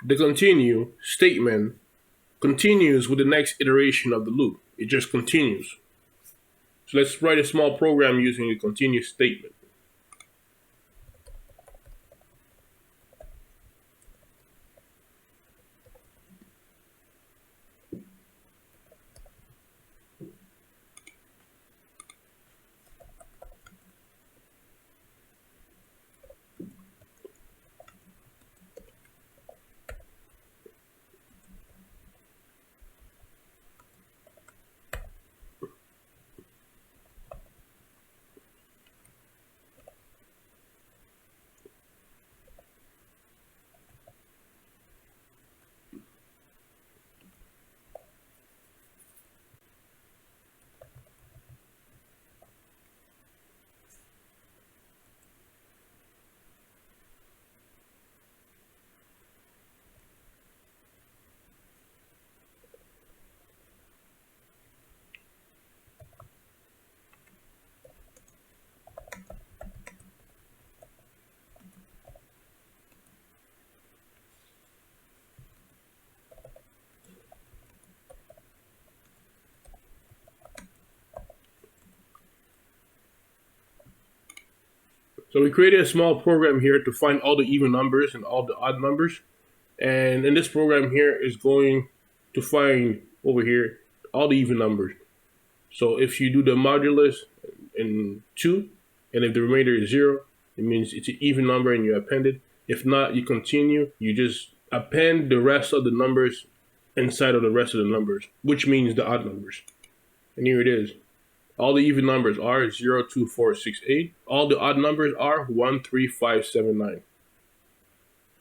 The continue statement continues with the next iteration of the loop. It just continues. So let's write a small program using a continue statement. So we created a small program here to find all the even numbers and all the odd numbers. And in this program here is going to find over here all the even numbers. So if you do the modulus in 2, and if the remainder is 0, it means it's an even number and you append it. If not, you continue. You just append the rest of the numbers inside of the rest of the numbers, which means the odd numbers. And here it is. All the even numbers are 0, 2, 4, 6, 8. All the odd numbers are 1, 3, 5, 7, 9.